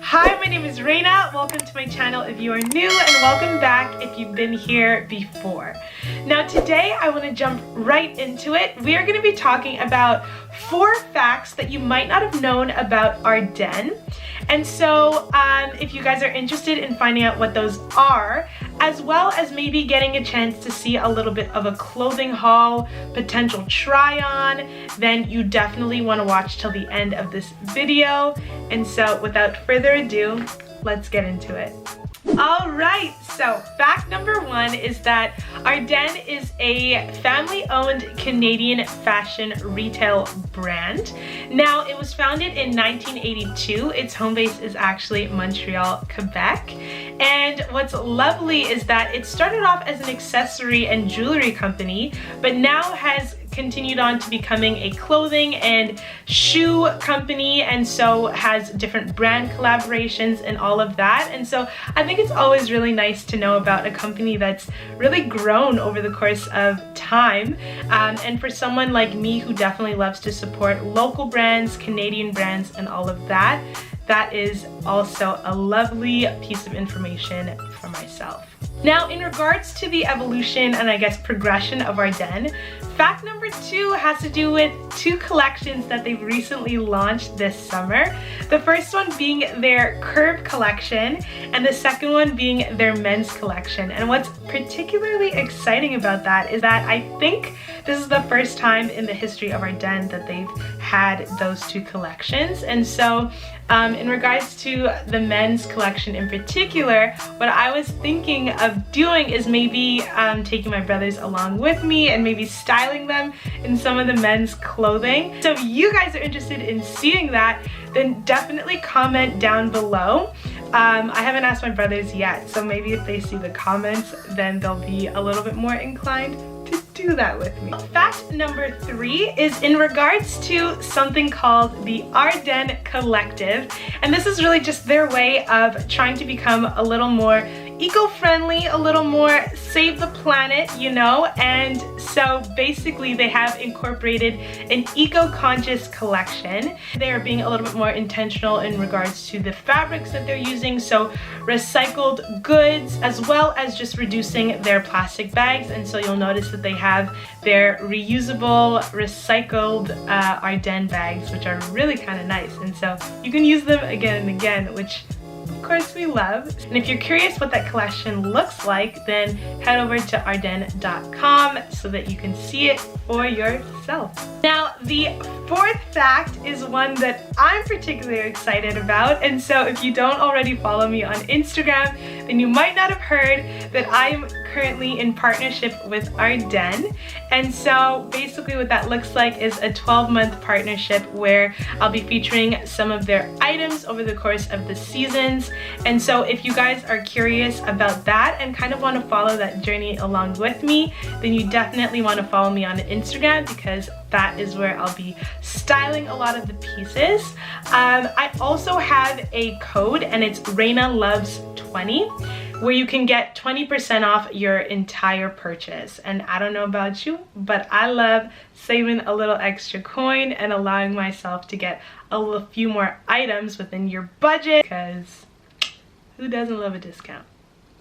Hi, my name is Reina. Welcome to my channel if you are new, and welcome back if you've been here before. Now today I want to jump right into it. We are going to be talking about 4 facts that you might not have known about Ardene. And so if you guys are interested in finding out what those are, as well as maybe getting a chance to see a little bit of a clothing haul, potential try on, then you definitely want to watch till the end of this video. And so without further ado, let's get into it. Alright, so fact number 1 is that Ardene is a family-owned Canadian fashion retail brand. Now, it was founded in 1982. Its home base is actually Montreal, Quebec. And what's lovely is that it started off as an accessory and jewelry company, but now has continued on to becoming a clothing and shoe company, and so has different brand collaborations and all of that. And so I think it's always really nice to know about a company that's really grown over the course of time. And for someone like me who definitely loves to support local brands, Canadian brands, and all of that, that is also a lovely piece of information for myself. Now, in regards to the evolution and I guess progression of Ardene, fact number 2 has to do with 2 collections that they've recently launched this summer. The first one being their Curve collection, and the second one being their men's collection. And what's particularly exciting about that is that I think this is the first time in the history of Ardene that they've had those 2 collections. And so in regards to the men's collection in particular, what I was thinking of doing is maybe taking my brothers along with me and maybe styling them in some of the men's clothing. So if you guys are interested in seeing that, then definitely comment down below. I haven't asked my brothers yet, so maybe if they see the comments, then they'll be a little bit more inclined to do that with me. Fact number 3 is in regards to something called the Ardene Collective, and this is really just their way of trying to become a little more eco-friendly, a little more save the planet, you know. And so basically they have incorporated an eco-conscious collection. They are being a little bit more intentional in regards to the fabrics that they're using, so recycled goods, as well as just reducing their plastic bags. And so you'll notice that they have their reusable, recycled Ardene bags, which are really kind of nice, and so you can use them again and again, which of course we love. And if you're curious what that collection looks like, then head over to ardene.com so that you can see it for yourself. Now, the 4th fact is one that I'm particularly excited about, and so if you don't already follow me on Instagram, then you might not have heard that I'm currently in partnership with Ardene. And so basically what that looks like is a 12-month partnership where I'll be featuring some of their items over the course of the seasons. And so if you guys are curious about that and kind of want to follow that journey along with me, then you definitely want to follow me on Instagram, because that is where I'll be styling a lot of the pieces. I also have a code, and it's ReinaLoves20, where you can get 20% off your entire purchase. And I don't know about you, but I love saving a little extra coin and allowing myself to get a few more items within your budget, because who doesn't love a discount?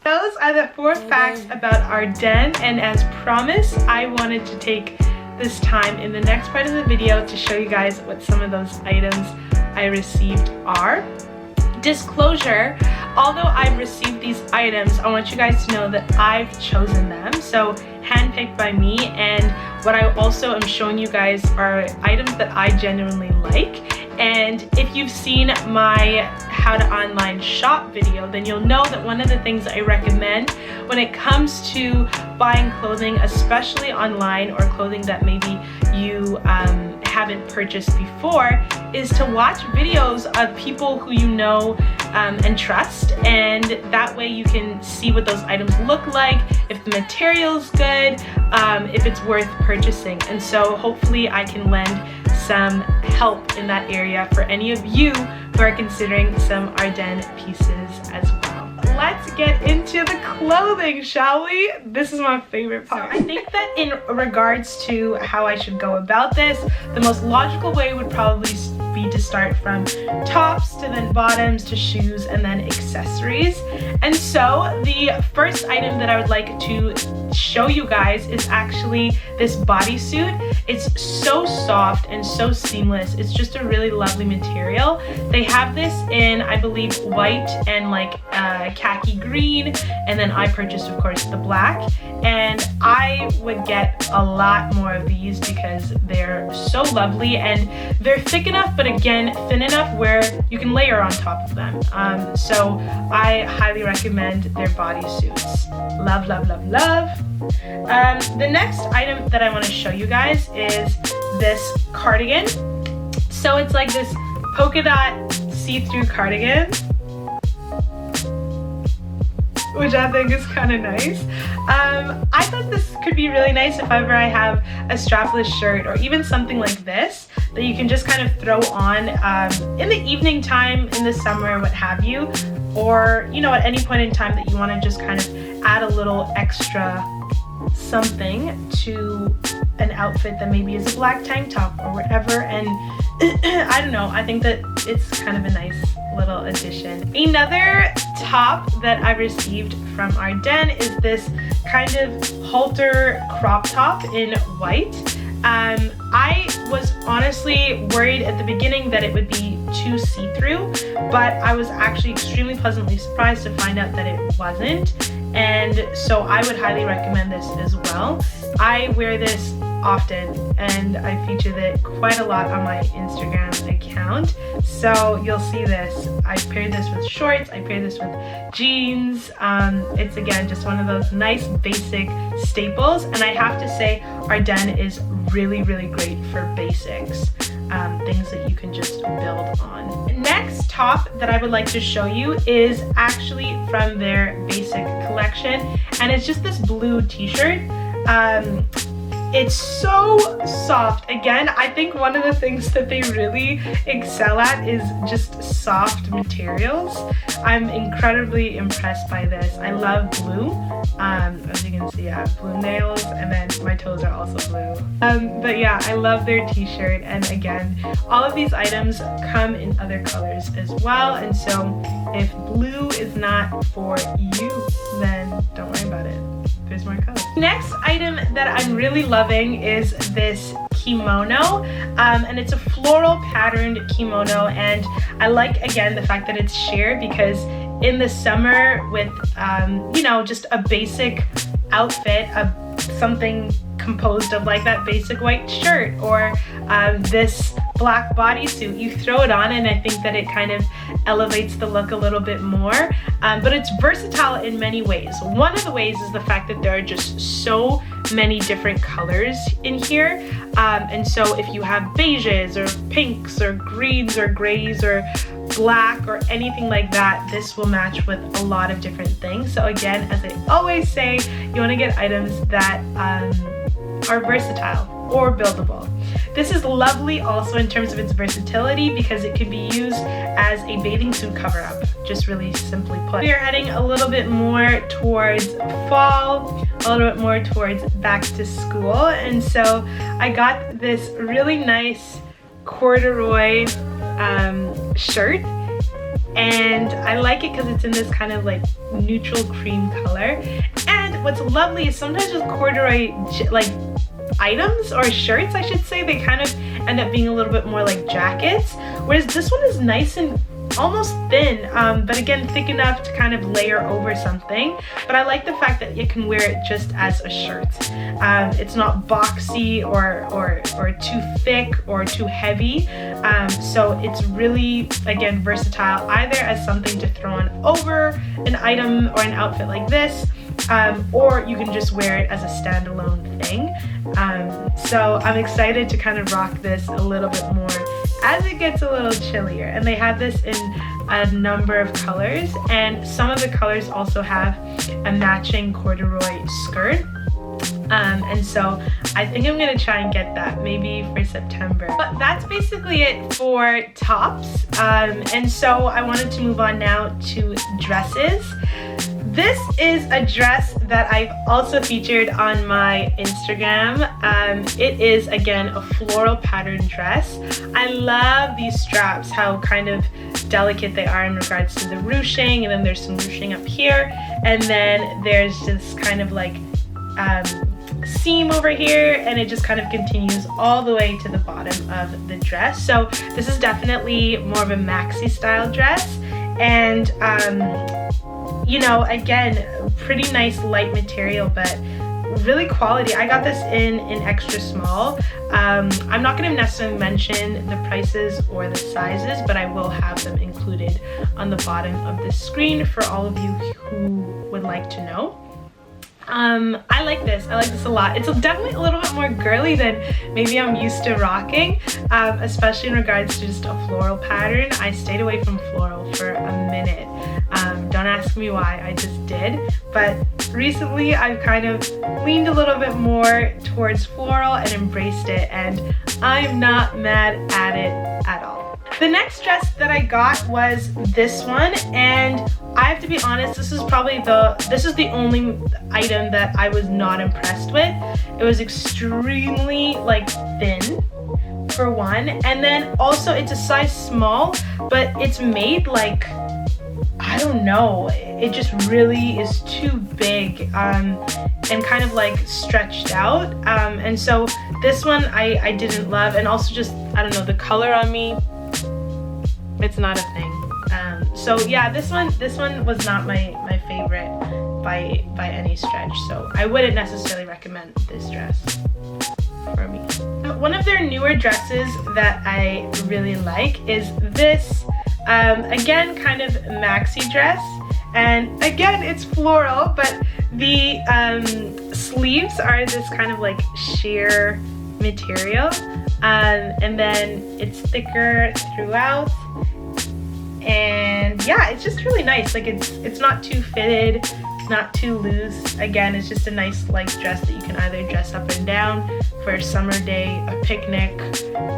Those are the 4 facts about Ardene, and as promised, I wanted to take this time in the next part of the video to show you guys what some of those items I received are. Disclosure, although I've received these items, I want you guys to know that I've chosen them, so handpicked by me. And what I also am showing you guys are items that I genuinely like. And if you've seen my how to online shop video, then you'll know that one of the things I recommend when it comes to buying clothing, especially online, or clothing that maybe you haven't purchased before, is to watch videos of people who you know and trust, and that way you can see what those items look like, if the material's good, if it's worth purchasing. And so hopefully I can lend some help in that area for any of you who are considering some Ardene pieces as well. let's get into the clothing, shall we? This is my favorite part. So I think that in regards to how I should go about this, the most logical way would probably be to start from tops to then bottoms to shoes and then accessories. And so the first item that I would like to show you guys is actually this bodysuit. It's so soft and so seamless. It's just a really lovely material. They have this in, I believe, white and like khaki green, and then I purchased, of course, the black. And I would get a lot more of these because they're so lovely and they're thick enough, but again, thin enough where you can layer on top of them. So I highly recommend their bodysuits. Love, love, love, love. The next item that I want to show you guys is this cardigan. So it's like this polka dot see-through cardigan, which I think is kind of nice. I thought this could be really nice if ever I have a strapless shirt or even something like this that you can just kind of throw on in the evening time, in the summer, what have you, or you know, at any point in time that you want to just kind of add a little extra something to an outfit that maybe is a black tank top or whatever. And I don't know, I think that it's kind of a nice little addition. Another top that I received from Ardene is this kind of halter crop top in white. I was honestly worried at the beginning that it would be too see-through, but I was actually extremely pleasantly surprised to find out that it wasn't. And so I would highly recommend this as well. I wear this often and I feature it quite a lot on my Instagram account. So you'll see this. I paired this with shorts, I paired this with jeans. It's again just one of those nice basic staples, and I have to say Ardene is really, really great for basics. Things that you can just build on. Next top that I would like to show you is actually from their basic collection, and it's just this blue t-shirt. It's so soft. Again, I think one of the things that they really excel at is just soft materials. I'm incredibly impressed by this. I love blue. As you can see, I have blue nails, and then my toes are also blue. But yeah, I love their t-shirt, and again, all of these items come in other colors as well, and so if blue is not for you, then don't worry about it. There's more colors. Next item that I'm really loving is this kimono, and it's a floral patterned kimono, and I like, again, the fact that it's sheer, because in the summer with you know, just a basic outfit, something composed of like that basic white shirt or this black bodysuit, you throw it on and I think that it kind of elevates the look a little bit more, but it's versatile in many ways. One of the ways is the fact that there are just so many different colors in here, and so if you have beiges or pinks or greens or grays or black or anything like that, this will match with a lot of different things. So again, as I always say, you want to get items that are versatile or buildable. This is lovely also in terms of its versatility because it can be used as a bathing suit cover-up, just really simply put. We are heading a little bit more towards fall, a little bit more towards back to school, and so I got this really nice corduroy shirt, and I like it because it's in this kind of like neutral cream color. And what's lovely is sometimes with corduroy like items or shirts, I should say, they kind of end up being a little bit more like jackets, whereas this one is nice and almost thin, but again thick enough to kind of layer over something. But I like the fact that you can wear it just as a shirt. It's not boxy or too thick or too heavy, so it's really, again, versatile either as something to throw on over an item or an outfit like this, or you can just wear it as a standalone thing. So I'm excited to kind of rock this a little bit more as it gets a little chillier. And they have this in a number of colors, and some of the colors also have a matching corduroy skirt. And so I think I'm gonna try and get that maybe for September. But that's basically it for tops. And so I wanted to move on now to dresses. This is a dress that I've also featured on my Instagram. It is, again, a floral pattern dress. I love these straps, how kind of delicate they are in regards to the ruching, and then there's some ruching up here, and then there's just kind of like seam over here, and it just kind of continues all the way to the bottom of the dress. So this is definitely more of a maxi style dress, and you know, again, pretty nice light material, but really quality. I got this in extra small. I'm not going to necessarily mention the prices or the sizes, but I will have them included on the bottom of the screen for all of you who would like to know. I like this a lot. It's definitely a little bit more girly than maybe I'm used to rocking, especially in regards to just a floral pattern. I stayed away from floral for a minute. Don't ask me why, I just did. But recently I've kind of leaned a little bit more towards floral and embraced it, and I'm not mad at it at all. The next dress that I got was this one, and I have to be honest, this is the only item that I was not impressed with. It was extremely like thin for one, and then also it's a size small, but it's made like, I don't know, it just really is too big and kind of like stretched out, and so this one I didn't love, and also just, I don't know, the color on me, it's not a thing. So yeah, this one was not my favorite by any stretch, so I wouldn't necessarily recommend this dress for me. One of their newer dresses that I really like is this, again, kind of maxi dress, and again, it's floral, but the sleeves are this kind of like sheer material, and then it's thicker throughout. And yeah, it's just really nice. Like it's not too fitted, not too loose. Again, it's just a nice light dress that you can either dress up and down for a summer day, a picnic,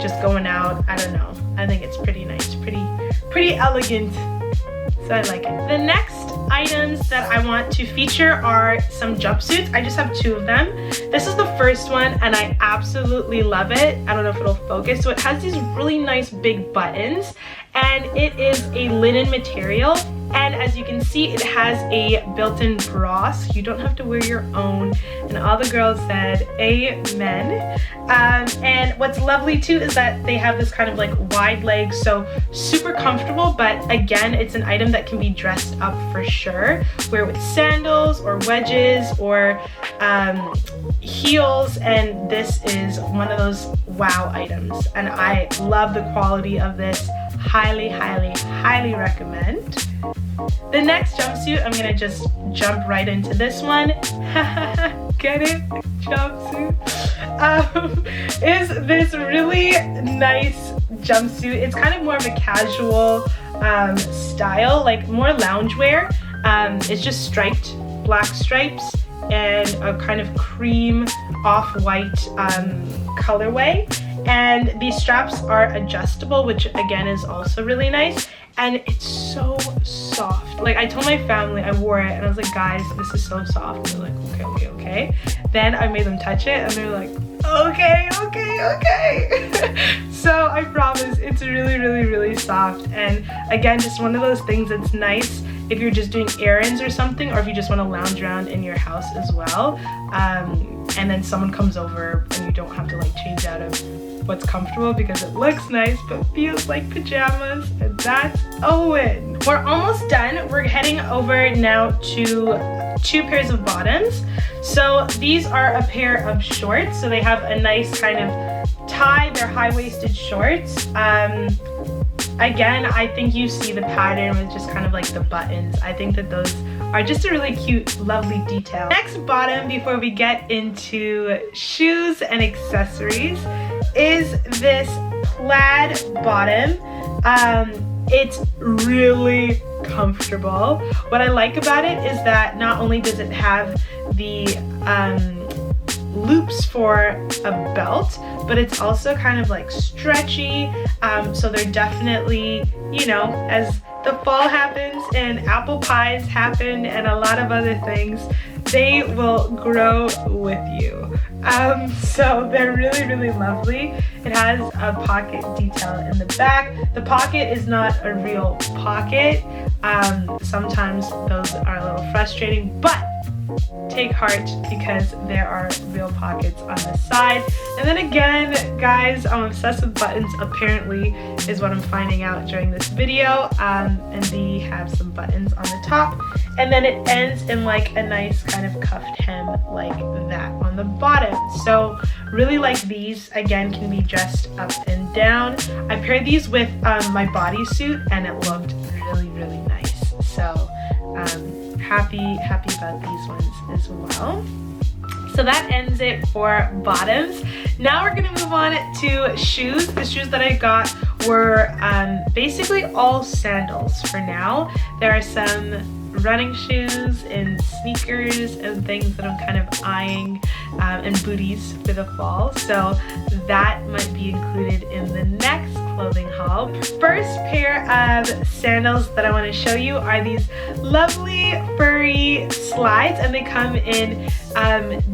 just going out. I don't know. I think it's pretty nice, pretty elegant. So I like it. The next items that I want to feature are some jumpsuits. I just have two of them. This is the first one, and I absolutely love it. I don't know if it'll focus. So it has these really nice big buttons, and it is a linen material, and as you can see, it has a built-in bra, so you don't have to wear your own, and all the girls said amen. And what's lovely too is that they have this kind of like wide legs, so super comfortable, but again, it's an item that can be dressed up for sure. Wear with sandals or wedges or heels, and this is one of those wow items, and I love the quality of this. Highly, highly, highly recommend. The next jumpsuit, I'm gonna just jump right into this one. Get it? Jumpsuit. Is this really nice jumpsuit. It's kind of more of a casual style, like more loungewear. It's just striped, black stripes, and a kind of cream off-white colorway. And these straps are adjustable, which again is also really nice, and it's so soft. Like I told my family, I wore it and I was like, guys, this is so soft. And they're like, okay. Then I made them touch it and they're like, okay. So I promise it's really, really, really soft. And again, just one of those things that's nice if you're just doing errands or something, or if you just want to lounge around in your house as well. And then someone comes over and you don't have to like change out of what's comfortable because it looks nice but feels like pajamas, and that's a win. We're almost done. We're heading over now to two pairs of bottoms. So these are a pair of shorts, so they have a nice kind of tie. They're high-waisted shorts. Again, I think you see the pattern with just kind of like the buttons. I think that those are just a really cute, lovely detail. Next bottom, before we get into shoes and accessories, is this plaid bottom. It's really comfortable. What I like about it is that not only does it have the loops for a belt, but it's also kind of like stretchy, so they're definitely, you know, as the fall happens and apple pies happen and a lot of other things, they will grow with you. So they're really, really lovely. It has a pocket detail in the back. The pocket is not a real pocket. Sometimes those are a little frustrating, but take heart because there are real pockets on the side. And then again, guys, I'm obsessed with buttons, apparently, is what I'm finding out during this video. And they have some buttons on the top, and then it ends in like a nice kind of cuffed hem like that on the bottom. So really like these, again, can be dressed up and down. I paired these with my bodysuit and it looked really, really nice. So happy about these ones as well. So that ends it for bottoms. Now we're gonna move on to shoes. The shoes that I got were basically all sandals for now. There are some running shoes and sneakers and things that I'm kind of eyeing, and booties for the fall. So that might be included in the next clothing haul. First pair of sandals that I want to show you are these lovely furry slides, and they come in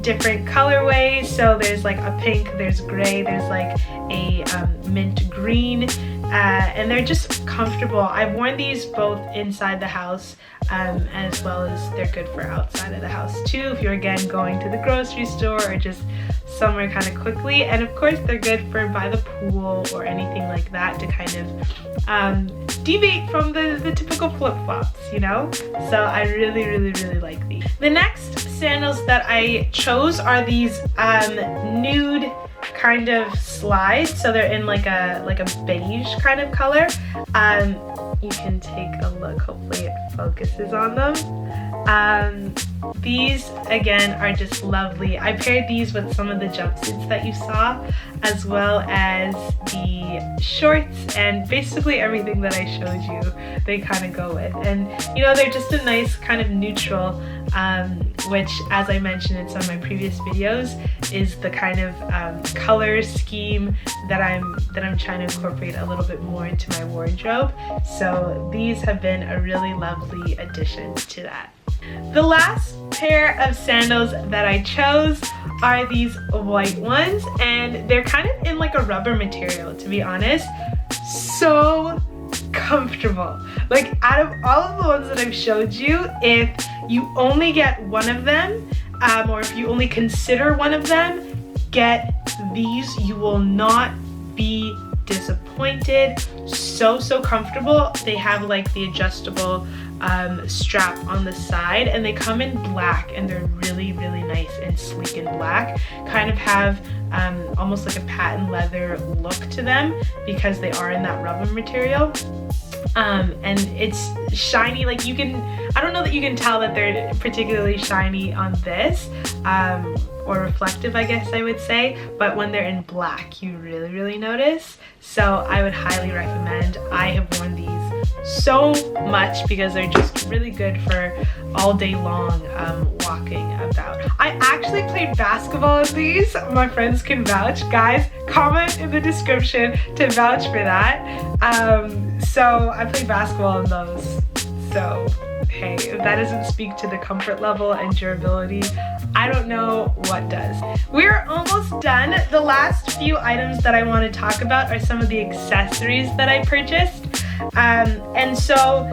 different colorways. So there's like a pink, there's gray, there's like a mint green, and they're just comfortable. I've worn these both inside the house as well as they're good for outside of the house too, if you're again going to the grocery store or just somewhere kind of quickly. And of course they're good for by the pool or anything like that to kind of deviate from the typical flip-flops, you know? So I really, really, really like these. The next sandals that I chose are these nude kind of slides. So they're in like a beige kind of color. You can take a look, hopefully it focuses on them. These again are just lovely. I paired these with some of the jumpsuits that you saw, as well as the shorts, and basically everything that I showed you they kind of go with. And you know, they're just a nice kind of neutral, which, as I mentioned in some of my previous videos, is the kind of color scheme that I'm trying to incorporate a little bit more into my wardrobe. So these have been a really lovely addition to that. The last pair of sandals that I chose are these white ones, and they're kind of in like a rubber material, to be honest. So comfortable. Like, out of all of the ones that I've showed you, if you only get one of them, or if you only consider one of them, get these. You will not be disappointed. So comfortable. They have like the adjustable strap on the side, and they come in black, and they're really, really nice and sleek in black. Kind of have almost like a patent leather look to them because they are in that rubber material. And it's shiny, like you can, I don't know that you can tell that they're particularly shiny on this, or reflective, I guess I would say, but when they're in black, you really, really notice. So I would highly recommend. I have worn these so much because they're just really good for all day long walking about. I actually played basketball in these. My friends can vouch. Guys, comment in the description to vouch for that. So I played basketball in those. So hey, if that doesn't speak to the comfort level and durability, I don't know what does. We're almost done. The last few items that I want to talk about are some of the accessories that I purchased. And so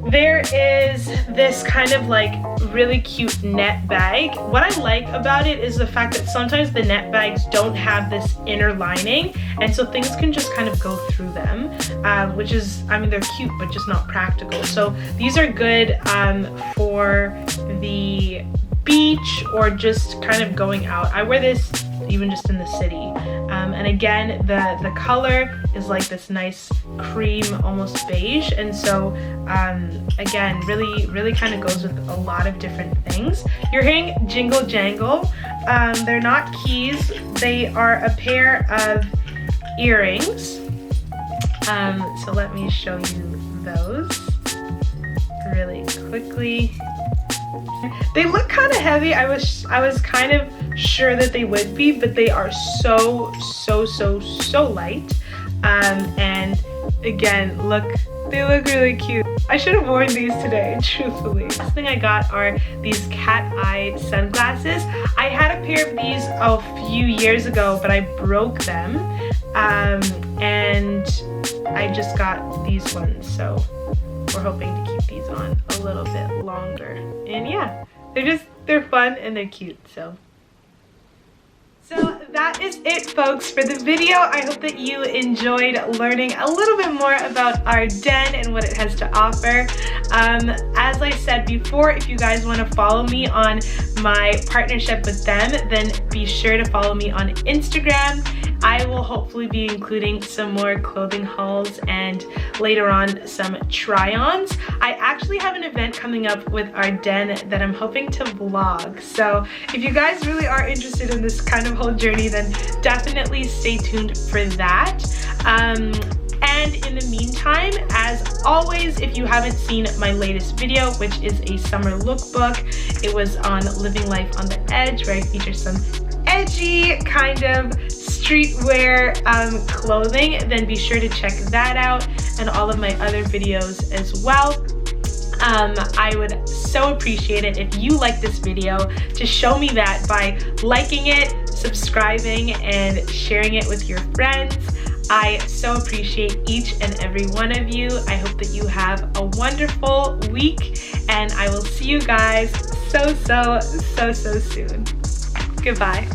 there is this kind of like really cute net bag. What I like about it is the fact that sometimes the net bags don't have this inner lining, and so things can just kind of go through them, which is, I mean, they're cute but just not practical. So these are good for the beach or just kind of going out. I wear this even just in the city. And again, the color is like this nice cream, almost beige, and so again, really kind of goes with a lot of different things. You're hearing jingle jangle. They're not keys, they are a pair of earrings. So let me show you those really quickly. They look kind of heavy. I was kind of sure that they would be, but they are so light. And again, look, they look really cute. I should have worn these today, truthfully. Last thing I got are these cat eye sunglasses. I had a pair of these a few years ago, but I broke them. And I just got these ones, so we're hoping to keep these on a little bit longer. And yeah, they're fun and they're cute, so that is it, folks, for the video. I hope that you enjoyed learning a little bit more about Ardene and what it has to offer. As I said before, if you guys want to follow me on my partnership with them, then be sure to follow me on Instagram. I will hopefully be including some more clothing hauls and later on some try-ons. I actually have an event coming up with Ardene that I'm hoping to vlog. So if you guys really are interested in this kind of whole journey, then definitely stay tuned for that. And in the meantime, as always, if you haven't seen my latest video, which is a summer lookbook, it was on living life on the edge, where I feature some edgy kind of streetwear clothing, then be sure to check that out and all of my other videos as well. I would so appreciate it if you like this video to show me that by liking it, subscribing, and sharing it with your friends. I so appreciate each and every one of you. I hope that you have a wonderful week, and I will see you guys so soon. Goodbye.